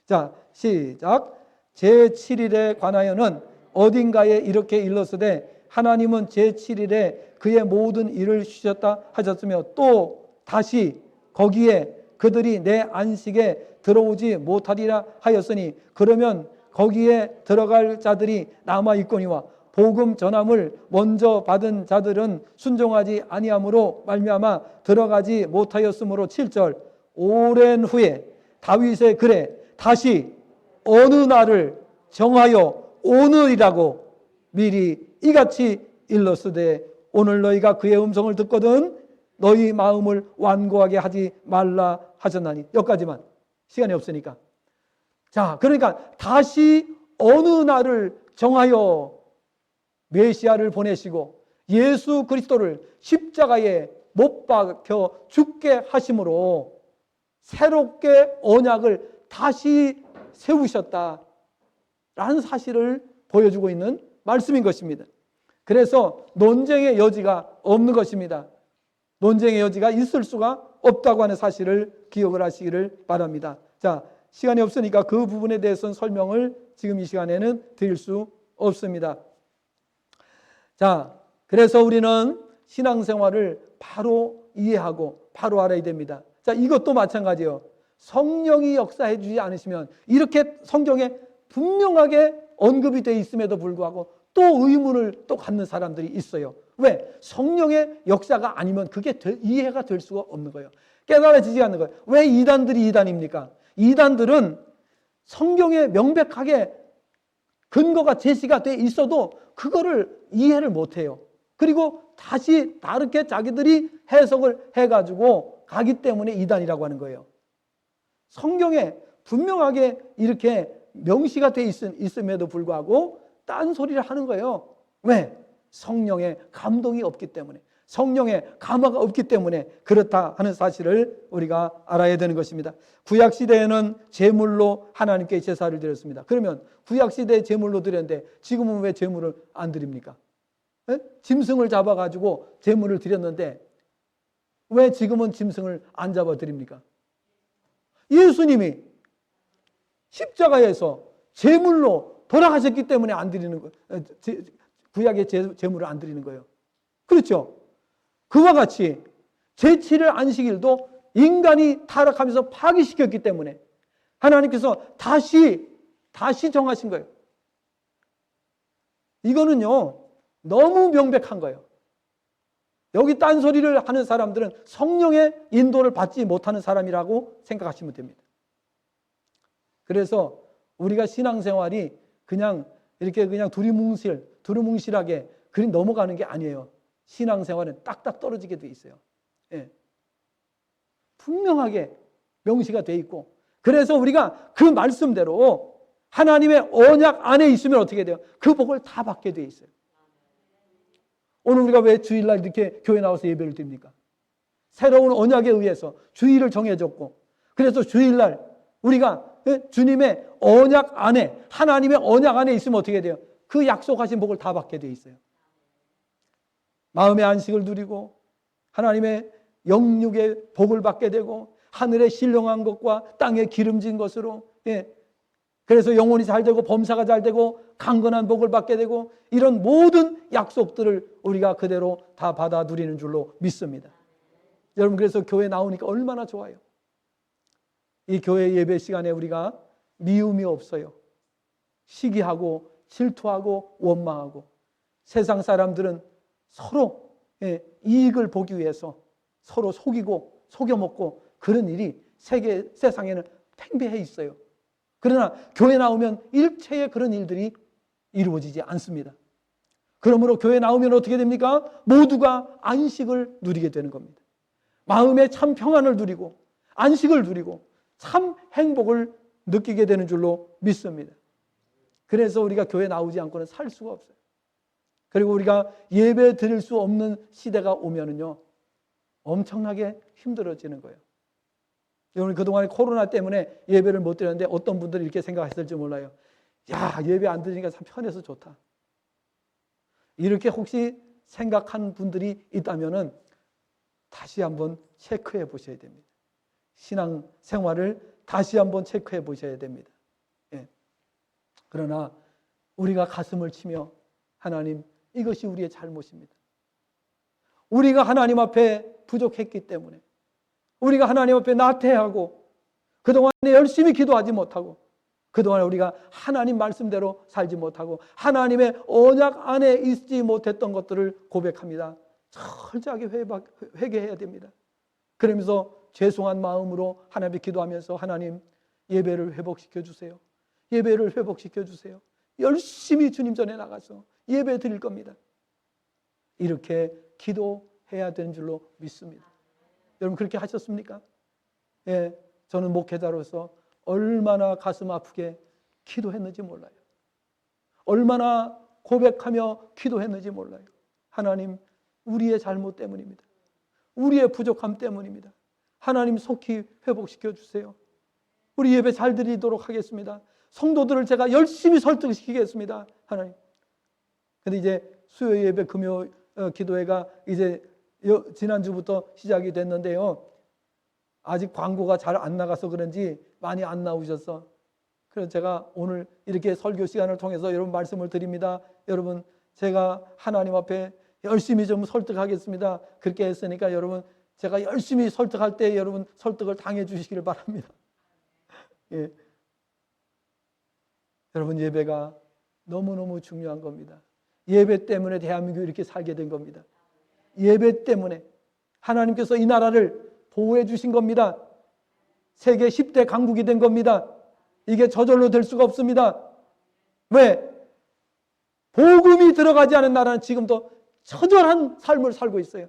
A: 자, 시작. 제7일에 관하여는 어딘가에 이렇게 일렀으되 하나님은 제7일에 그의 모든 일을 쉬셨다 하셨으며 또 다시 거기에 그들이 내 안식에 들어오지 못하리라 하였으니 그러면 거기에 들어갈 자들이 남아 있거니와 복음 전함을 먼저 받은 자들은 순종하지 아니함으로 말미암아 들어가지 못하였으므로 7절 오랜 후에 다윗의 글에 다시 어느 날을 정하여 오늘이라고 미리 이같이 일렀으되 오늘 너희가 그의 음성을 듣거든 너희 마음을 완고하게 하지 말라 하셨나니. 여기까지만, 시간이 없으니까. 자, 그러니까 다시 어느 날을 정하여 메시아를 보내시고 예수 그리스도를 십자가에 못 박혀 죽게 하심으로 새롭게 언약을 다시 세우셨다라는 사실을 보여주고 있는 말씀인 것입니다. 그래서 논쟁의 여지가 없는 것입니다. 논쟁의 여지가 있을 수가 없다고 하는 사실을 기억을 하시기를 바랍니다. 자, 시간이 없으니까 그 부분에 대해서는 설명을 지금 이 시간에는 드릴 수 없습니다. 자, 그래서 우리는 신앙생활을 바로 이해하고 바로 알아야 됩니다. 자, 이것도 마찬가지예요. 성령이 역사해 주지 않으시면 이렇게 성경에 분명하게 언급이 되어 있음에도 불구하고 또 의문을 또 갖는 사람들이 있어요. 왜? 성령의 역사가 아니면 그게 이해가 될 수가 없는 거예요. 깨달아지지 않는 거예요. 왜 이단들이 이단입니까? 이단들은 성경에 명백하게 근거가 제시가 돼 있어도 그거를 이해를 못해요. 그리고 다시 다르게 자기들이 해석을 해가지고 가기 때문에 이단이라고 하는 거예요. 성경에 분명하게 이렇게 명시가 돼 있음에도 불구하고 딴소리를 하는 거예요. 왜? 성령의 감동이 없기 때문에, 성령의 감화가 없기 때문에 그렇다 하는 사실을 우리가 알아야 되는 것입니다. 구약시대에는 제물로 하나님께 제사를 드렸습니다. 그러면 구약시대에 제물로 드렸는데 지금은 왜 제물을 안 드립니까? 짐승을 잡아가지고 제물을 드렸는데 왜 지금은 짐승을 안 잡아 드립니까? 예수님이 십자가에서 제물로 돌아가셨기 때문에 안 드리는 거예요. 구약의 제물을 안 드리는 거예요. 그렇죠? 그와 같이 제7일 안식일도 인간이 타락하면서 파기시켰기 때문에 하나님께서 다시 정하신 거예요. 이거는요 너무 명백한 거예요. 여기 딴소리를 하는 사람들은 성령의 인도를 받지 못하는 사람이라고 생각하시면 됩니다. 그래서 우리가 신앙생활이 그냥 두루뭉실하게 그냥 넘어가는 게 아니에요. 신앙생활은 딱딱 떨어지게 돼 있어요. 예. 분명하게 명시가 돼 있고, 그래서 우리가 그 말씀대로 하나님의 언약 안에 있으면 어떻게 돼요? 그 복을 다 받게 돼 있어요. 오늘 우리가 왜 주일날 이렇게 교회 나와서 예배를 드립니까? 새로운 언약에 의해서 주일을 정해졌고, 그래서 주일날 우리가 주님의 언약 안에, 하나님의 언약 안에 있으면 어떻게 돼요? 그 약속하신 복을 다 받게 돼 있어요. 마음의 안식을 누리고 하나님의 영육의 복을 받게 되고 하늘의 신령한 것과 땅의 기름진 것으로, 그래서 영혼이 잘 되고 범사가 잘 되고 강건한 복을 받게 되고 이런 모든 약속들을 우리가 그대로 다 받아 누리는 줄로 믿습니다. 여러분, 그래서 교회 나오니까 얼마나 좋아요. 이 교회 예배 시간에 우리가 미움이 없어요. 시기하고 질투하고 원망하고, 세상 사람들은 서로 이익을 보기 위해서 서로 속이고 속여먹고 그런 일이 세상에는 팽배해 있어요. 그러나 교회 나오면 일체의 그런 일들이 이루어지지 않습니다. 그러므로 교회 나오면 어떻게 됩니까? 모두가 안식을 누리게 되는 겁니다. 마음의 참 평안을 누리고 안식을 누리고 참 행복을 느끼게 되는 줄로 믿습니다. 그래서 우리가 교회 나오지 않고는 살 수가 없어요. 그리고 우리가 예배 드릴 수 없는 시대가 오면은요 엄청나게 힘들어지는 거예요. 여러분 그동안에 코로나 때문에 예배를 못 드렸는데 어떤 분들이 이렇게 생각했을지 몰라요. 야, 예배 안 드리니까 참 편해서 좋다. 이렇게 혹시 생각한 분들이 있다면은 다시 한번 체크해 보셔야 됩니다. 신앙 생활을 다시 한번 체크해 보셔야 됩니다. 예. 그러나 우리가 가슴을 치며 하나님, 이것이 우리의 잘못입니다. 우리가 하나님 앞에 부족했기 때문에, 우리가 하나님 앞에 나태하고 그동안에 열심히 기도하지 못하고 그동안 우리가 하나님 말씀대로 살지 못하고 하나님의 언약 안에 있지 못했던 것들을 고백합니다. 철저하게 회개해야 됩니다. 그러면서 죄송한 마음으로 하나님께 기도하면서 하나님, 예배를 회복시켜 주세요. 예배를 회복시켜 주세요. 열심히 주님 전에 나가서 예배 드릴 겁니다. 이렇게 기도해야 되는 줄로 믿습니다. 여러분 그렇게 하셨습니까? 예, 저는 목회자로서 얼마나 가슴 아프게 기도했는지 몰라요. 얼마나 고백하며 기도했는지 몰라요. 하나님, 우리의 잘못 때문입니다. 우리의 부족함 때문입니다. 하나님 속히 회복시켜 주세요. 우리 예배 잘 드리도록 하겠습니다. 성도들을 제가 열심히 설득시키겠습니다. 하나님. 근데 이제 수요 예배, 금요 기도회가 이제 지난주부터 시작이 됐는데요. 아직 광고가 잘 안 나가서 그런지 많이 안 나오셔서, 그래서 제가 오늘 이렇게 설교 시간을 통해서 여러분 말씀을 드립니다. 여러분, 제가 하나님 앞에 열심히 좀 설득하겠습니다. 그렇게 했으니까 여러분, 제가 열심히 설득할 때 여러분 설득을 당해 주시기를 바랍니다. 예. 여러분, 예배가 너무너무 중요한 겁니다. 예배 때문에 대한민국이 이렇게 살게 된 겁니다. 예배 때문에 하나님께서 이 나라를 보호해 주신 겁니다. 세계 10대 강국이 된 겁니다. 이게 저절로 될 수가 없습니다. 왜? 복음이 들어가지 않은 나라는 지금도 처절한 삶을 살고 있어요.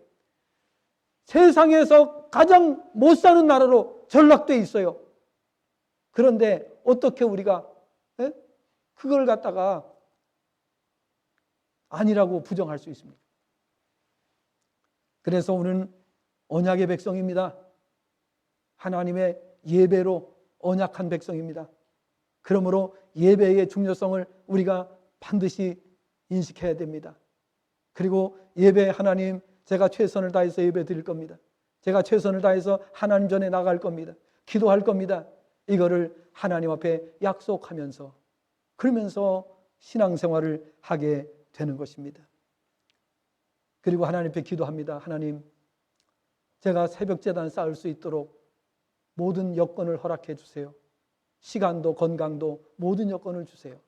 A: 세상에서 가장 못 사는 나라로 전락돼 있어요. 그런데 어떻게 우리가 그걸 갖다가 아니라고 부정할 수 있습니까? 그래서 우리는 언약의 백성입니다. 하나님의 예배로 언약한 백성입니다. 그러므로 예배의 중요성을 우리가 반드시 인식해야 됩니다. 그리고 예배, 하나님, 제가 최선을 다해서 예배 드릴 겁니다. 제가 최선을 다해서 하나님 전에 나갈 겁니다. 기도할 겁니다. 이거를 하나님 앞에 약속하면서, 그러면서 신앙생활을 하게 되는 것입니다. 그리고 하나님 앞에 기도합니다. 하나님, 제가 새벽제단 쌓을 수 있도록 모든 여건을 허락해 주세요. 시간도 건강도 모든 여건을 주세요.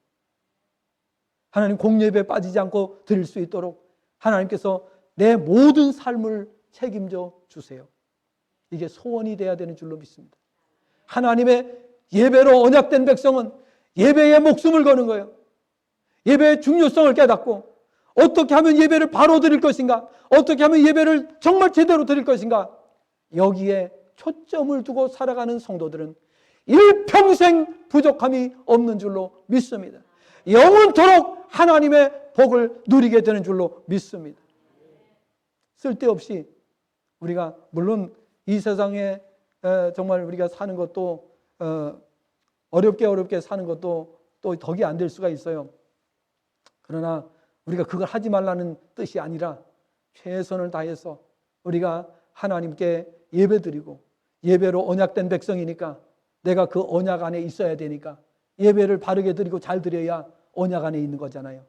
A: 하나님, 공예배에 빠지지 않고 드릴 수 있도록 하나님께서 내 모든 삶을 책임져 주세요. 이게 소원이 돼야 되는 줄로 믿습니다. 하나님의 예배로 언약된 백성은 예배에 목숨을 거는 거예요. 예배의 중요성을 깨닫고 어떻게 하면 예배를 바로 드릴 것인가, 어떻게 하면 예배를 정말 제대로 드릴 것인가, 여기에 초점을 두고 살아가는 성도들은 일평생 부족함이 없는 줄로 믿습니다. 영원토록 하나님의 복을 누리게 되는 줄로 믿습니다. 쓸데없이 우리가, 물론 이 세상에 정말 우리가 사는 것도 어렵게 사는 것도 또 덕이 안 될 수가 있어요. 그러나 우리가 그걸 하지 말라는 뜻이 아니라 최선을 다해서 우리가 하나님께 예배드리고, 예배로 언약된 백성이니까 내가 그 언약 안에 있어야 되니까 예배를 바르게 드리고 잘 드려야 언약 안에 있는 거잖아요.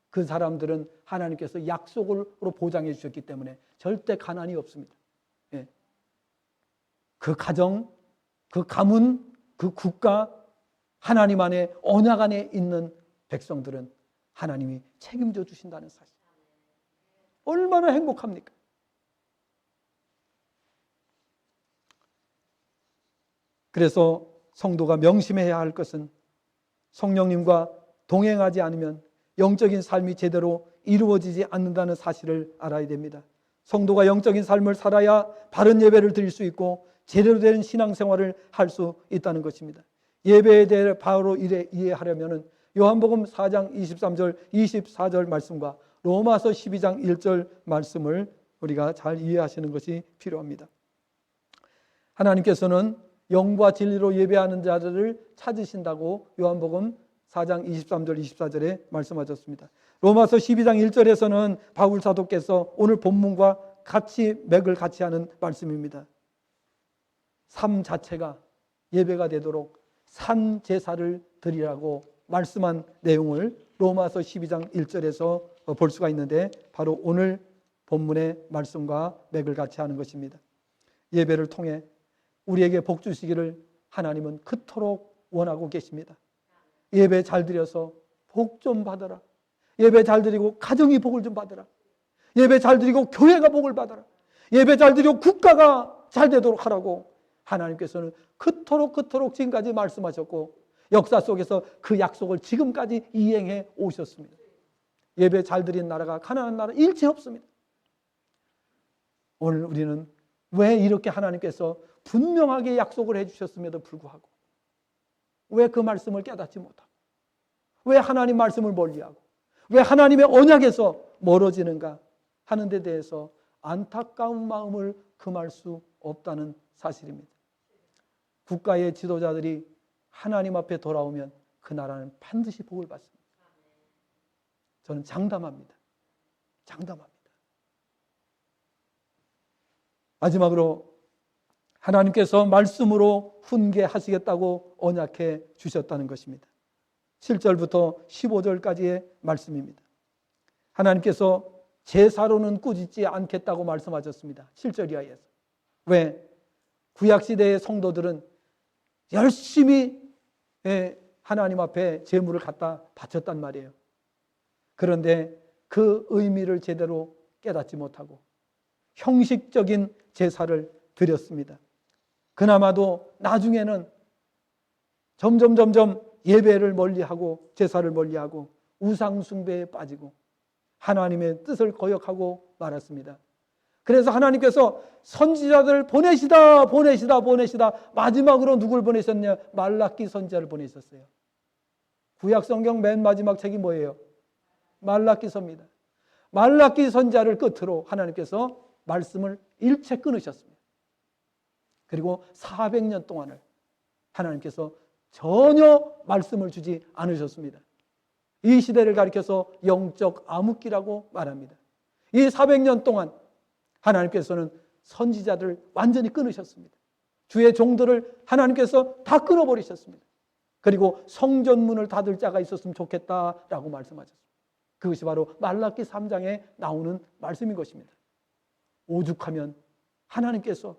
A: 그 사람들은 하나님께서 약속으로 보장해 주셨기 때문에 절대 가난이 없습니다. 예. 그 가정, 그 가문, 그 국가, 하나님 안에 언약 안에 있는 백성들은 하나님이 책임져 주신다는 사실. 얼마나 행복합니까? 그래서 성도가 명심해야 할 것은 성령님과 동행하지 않으면 영적인 삶이 제대로 이루어지지 않는다는 사실을 알아야 됩니다. 성도가 영적인 삶을 살아야 바른 예배를 드릴 수 있고 제대로 된 신앙생활을 할 수 있다는 것입니다. 예배에 대해 바로 이해하려면 요한복음 4장 23절 24절 말씀과 로마서 12장 1절 말씀을 우리가 잘 이해하시는 것이 필요합니다. 하나님께서는 영과 진리로 예배하는 자들을 찾으신다고 요한복음 4장 23절 24절에 말씀하셨습니다. 로마서 12장 1절에서는 바울 사도께서 오늘 본문과 같이 맥을 같이 하는 말씀입니다. 삶 자체가 예배가 되도록 산 제사를 드리라고 말씀한 내용을 로마서 12장 1절에서 볼 수가 있는데 바로 오늘 본문의 말씀과 맥을 같이 하는 것입니다. 예배를 통해 우리에게 복 주시기를 하나님은 그토록 원하고 계십니다. 예배 잘 드려서 복 좀 받아라. 예배 잘 드리고 가정이 복을 좀 받아라. 예배 잘 드리고 교회가 복을 받아라. 예배 잘 드리고 국가가 잘 되도록 하라고 하나님께서는 그토록 지금까지 말씀하셨고 역사 속에서 그 약속을 지금까지 이행해 오셨습니다. 예배 잘 드린 나라가 가난한 나라 일체 없습니다. 오늘 우리는 왜 이렇게 하나님께서 분명하게 약속을 해주셨음에도 불구하고 왜 그 말씀을 깨닫지 못하고 왜 하나님 말씀을 멀리하고 왜 하나님의 언약에서 멀어지는가 하는 데 대해서 안타까운 마음을 금할 수 없다는 사실입니다. 국가의 지도자들이 하나님 앞에 돌아오면 그 나라는 반드시 복을 받습니다. 저는 장담합니다. 마지막으로 하나님께서 말씀으로 훈계하시겠다고 언약해 주셨다는 것입니다. 7절부터 15절까지의 말씀입니다. 하나님께서 제사로는 꾸짖지 않겠다고 말씀하셨습니다. 7절 이하에서. 왜? 구약시대의 성도들은 열심히 하나님 앞에 제물을 갖다 바쳤단 말이에요. 그런데 그 의미를 제대로 깨닫지 못하고 형식적인 제사를 드렸습니다. 그나마도 나중에는 점점 예배를 멀리하고 제사를 멀리하고 우상숭배에 빠지고 하나님의 뜻을 거역하고 말았습니다. 그래서 하나님께서 선지자들을 보내시다 마지막으로 누굴 보내셨냐? 말라기 선지자를 보내셨어요. 구약 성경 맨 마지막 책이 뭐예요? 말라기서입니다. 말라기 선지자를 끝으로 하나님께서 말씀을 일체 끊으셨습니다. 그리고 400년 동안을 하나님께서 전혀 말씀을 주지 않으셨습니다. 이 시대를 가리켜서 영적 암흑기라고 말합니다. 이 400년 동안 하나님께서는 선지자들을 완전히 끊으셨습니다. 주의 종들을 하나님께서 다 끊어버리셨습니다. 그리고 성전문을 닫을 자가 있었으면 좋겠다라고 말씀하셨습니다. 그것이 바로 말라기 3장에 나오는 말씀인 것입니다. 오죽하면 하나님께서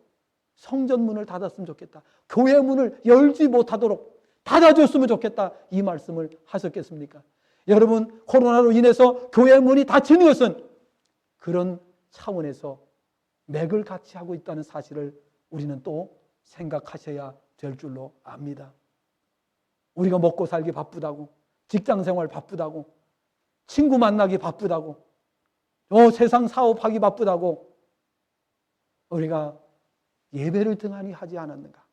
A: 성전문을 닫았으면 좋겠다. 교회 문을 열지 못하도록 닫아줬으면 좋겠다. 이 말씀을 하셨겠습니까? 여러분, 코로나로 인해서 교회 문이 닫히는 것은 그런 차원에서 맥을 같이 하고 있다는 사실을 우리는 또 생각하셔야 될 줄로 압니다. 우리가 먹고 살기 바쁘다고, 직장생활 바쁘다고, 친구 만나기 바쁘다고, 세상 사업하기 바쁘다고 우리가 예배를 등한히 하지 않았는가?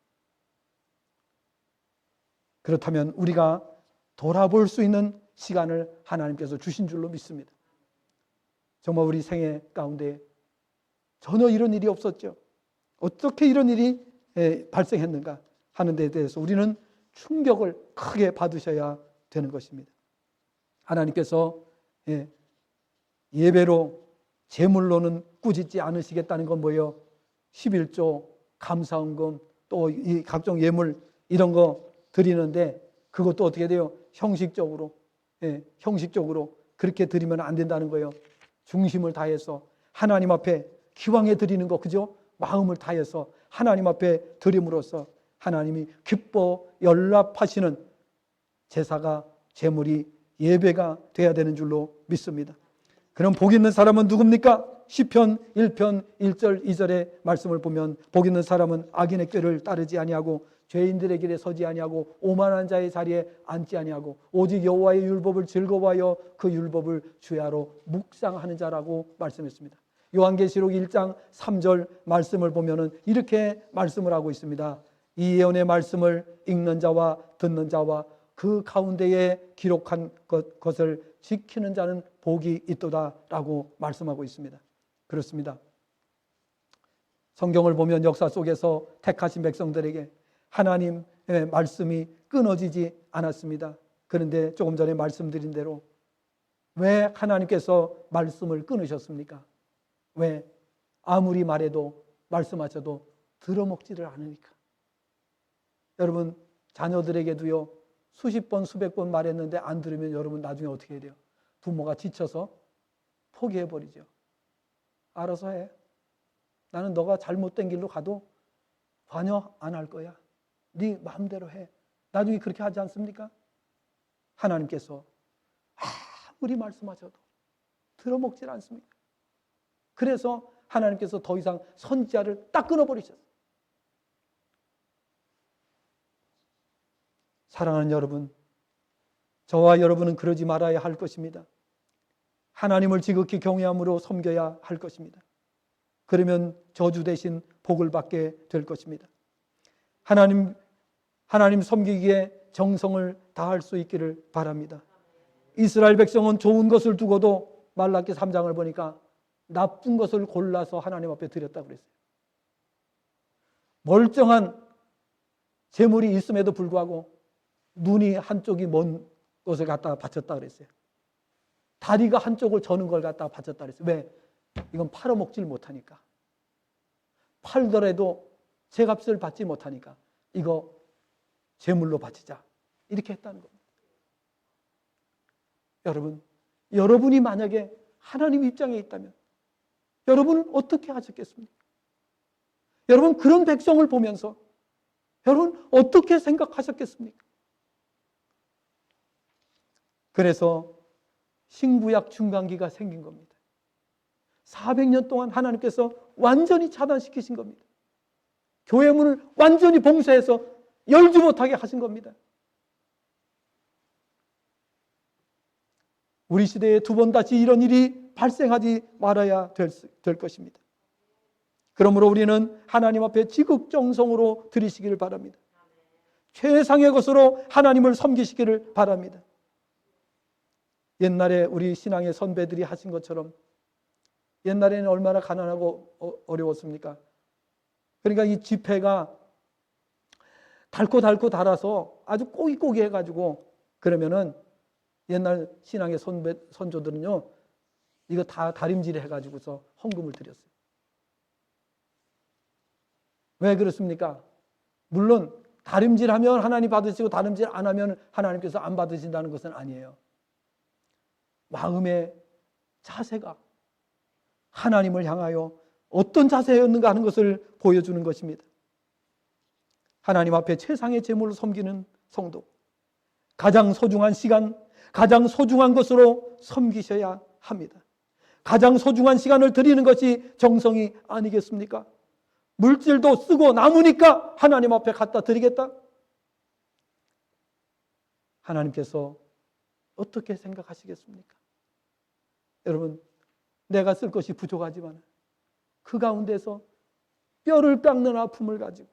A: 그렇다면 우리가 돌아볼 수 있는 시간을 하나님께서 주신 줄로 믿습니다. 정말 우리 생애 가운데 전혀 이런 일이 없었죠. 어떻게 이런 일이 발생했는가 하는 데 대해서 우리는 충격을 크게 받으셔야 되는 것입니다. 하나님께서 예배로 제물로는 꾸짖지 않으시겠다는 건 뭐예요? 11조, 감사헌금, 또 이 각종 예물 이런 거 드리는데 그것도 어떻게 돼요? 형식적으로 그렇게 드리면 안 된다는 거예요. 중심을 다해서 하나님 앞에 기왕에 드리는 거, 그죠? 마음을 다해서 하나님 앞에 드림으로써 하나님이 기뻐 연락하시는 제사가, 제물이, 예배가 돼야 되는 줄로 믿습니다. 그럼 복 있는 사람은 누굽니까? 시편 1편 1절 2절의 말씀을 보면 복 있는 사람은 악인의 꾀를 따르지 아니하고 죄인들의 길에 서지 아니하고 오만한 자의 자리에 앉지 아니하고 오직 여호와의 율법을 즐거워하여 그 율법을 주야로 묵상하는 자라고 말씀했습니다. 요한계시록 1장 3절 말씀을 보면은 이렇게 말씀을 하고 있습니다. 이 예언의 말씀을 읽는 자와 듣는 자와 그 가운데에 기록한 것을 지키는 자는 복이 있도다라고 말씀하고 있습니다. 그렇습니다. 성경을 보면 역사 속에서 택하신 백성들에게 하나님의 말씀이 끊어지지 않았습니다. 그런데 조금 전에 말씀드린 대로 왜 하나님께서 말씀을 끊으셨습니까? 왜? 아무리 말해도 말씀하셔도 들어먹지를 않으니까. 여러분, 자녀들에게도요, 수십 번 수백 번 말했는데 안 들으면 여러분 나중에 어떻게 해야 돼요? 부모가 지쳐서 포기해버리죠. 알아서 해. 나는 너가 잘못된 길로 가도 관여 안 할 거야. 네 마음대로 해. 나중에 그렇게 하지 않습니까? 하나님께서 아무리 말씀하셔도 들어먹질 않습니다. 그래서 하나님께서 더 이상 선지자를 딱 끊어버리셨어요. 사랑하는 여러분, 저와 여러분은 그러지 말아야 할 것입니다. 하나님을 지극히 경외함으로 섬겨야 할 것입니다. 그러면 저주 대신 복을 받게 될 것입니다. 하나님 섬기기에 정성을 다할 수 있기를 바랍니다. 이스라엘 백성은 좋은 것을 두고도 말라기 3장을 보니까 나쁜 것을 골라서 하나님 앞에 드렸다고 그랬어요. 멀쩡한 재물이 있음에도 불구하고 눈이 한쪽이 먼 것을 갖다가 바쳤다 그랬어요. 다리가 한쪽을 저는 걸 갖다가 바쳤다 그랬어요. 왜? 이건 팔아먹질 못하니까. 팔더라도 제값을 받지 못하니까 이거 제물로 바치자. 이렇게 했다는 겁니다. 여러분, 여러분이 만약에 하나님 입장에 있다면 여러분은 어떻게 하셨겠습니까? 여러분, 그런 백성을 보면서 여러분 어떻게 생각하셨겠습니까? 그래서 신구약 중간기가 생긴 겁니다. 400년 동안 하나님께서 완전히 차단시키신 겁니다. 교회 문을 완전히 봉쇄해서 열지 못하게 하신 겁니다. 우리 시대에 두 번 다시 이런 일이 발생하지 말아야 될 것입니다. 그러므로 우리는 하나님 앞에 지극정성으로 드리시기를 바랍니다. 최상의 것으로 하나님을 섬기시기를 바랍니다. 옛날에 우리 신앙의 선배들이 하신 것처럼 옛날에는 얼마나 가난하고 어려웠습니까? 그러니까 이 지폐가 닳고 달아서 아주 꼬깃꼬깃 해가지고 그러면은 옛날 신앙의 선조들은요 이거 다 다림질 해가지고서 헌금을 드렸어요. 왜 그렇습니까? 물론 다림질하면 하나님 받으시고 다림질 안 하면 하나님께서 안 받으신다는 것은 아니에요. 마음의 자세가 하나님을 향하여 어떤 자세였는가 하는 것을 보여주는 것입니다. 하나님 앞에 최상의 제물을 섬기는 성도, 가장 소중한 시간, 가장 소중한 것으로 섬기셔야 합니다. 가장 소중한 시간을 드리는 것이 정성이 아니겠습니까? 물질도 쓰고 남으니까 하나님 앞에 갖다 드리겠다? 하나님께서 어떻게 생각하시겠습니까? 여러분, 내가 쓸 것이 부족하지만 그 가운데서 뼈를 깎는 아픔을 가지고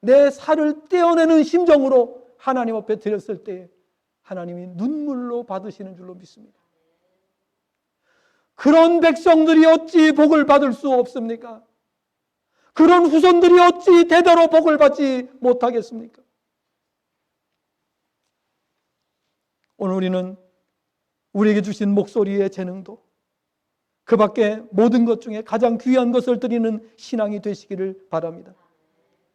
A: 내 살을 떼어내는 심정으로 하나님 앞에 드렸을 때 하나님이 눈물로 받으시는 줄로 믿습니다. 그런 백성들이 어찌 복을 받을 수 없습니까? 그런 후손들이 어찌 대대로 복을 받지 못하겠습니까? 오늘 우리는 우리에게 주신 목소리의 재능도 그 밖에 모든 것 중에 가장 귀한 것을 드리는 신앙이 되시기를 바랍니다.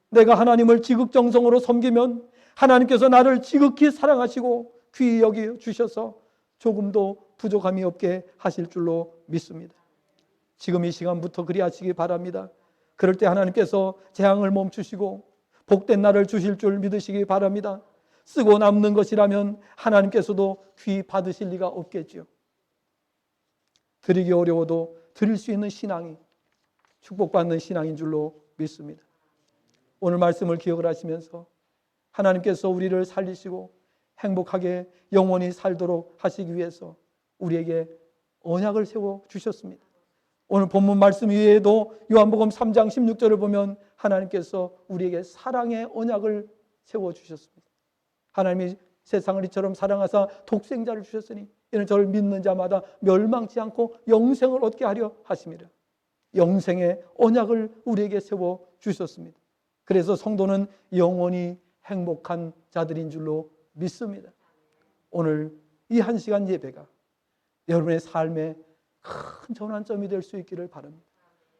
A: 내가 하나님을 지극정성으로 섬기면 하나님께서 나를 지극히 사랑하시고 귀히 여겨 주셔서 조금도 부족함이 없게 하실 줄로 믿습니다. 지금 이 시간부터 그리하시기 바랍니다. 그럴 때 하나님께서 재앙을 멈추시고 복된 날을 주실 줄 믿으시기 바랍니다. 쓰고 남는 것이라면 하나님께서도 귀히 받으실 리가 없겠지요. 드리기 어려워도 드릴 수 있는 신앙이 축복받는 신앙인 줄로 믿습니다. 오늘 말씀을 기억을 하시면서 하나님께서 우리를 살리시고 행복하게 영원히 살도록 하시기 위해서 우리에게 언약을 세워 주셨습니다. 오늘 본문 말씀 위에도 요한복음 3장 16절을 보면 하나님께서 우리에게 사랑의 언약을 세워 주셨습니다. 하나님이 세상을 이처럼 사랑하사 독생자를 주셨으니 이는 저를 믿는 자마다 멸망치 않고 영생을 얻게 하려 하심이라. 영생의 언약을 우리에게 세워 주셨습니다. 그래서 성도는 영원히 행복한 자들인 줄로 믿습니다. 오늘 이 한 시간 예배가 여러분의 삶에 큰 전환점이 될 수 있기를 바랍니다.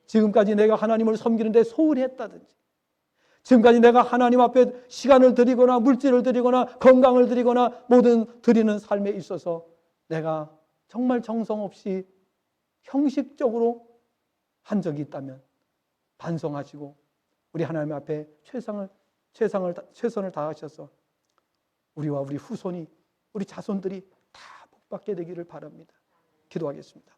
A: 지금까지 내가 하나님을 섬기는데 소홀히 했다든지, 지금까지 내가 하나님 앞에 시간을 드리거나 물질을 드리거나 건강을 드리거나 모든 드리는 삶에 있어서 내가 정말 정성 없이 형식적으로 한 적이 있다면 반성하시고 우리 하나님 앞에 최선을 다하셔서 우리와 우리 후손이, 우리 자손들이 다 복받게 되기를 바랍니다. 기도하겠습니다.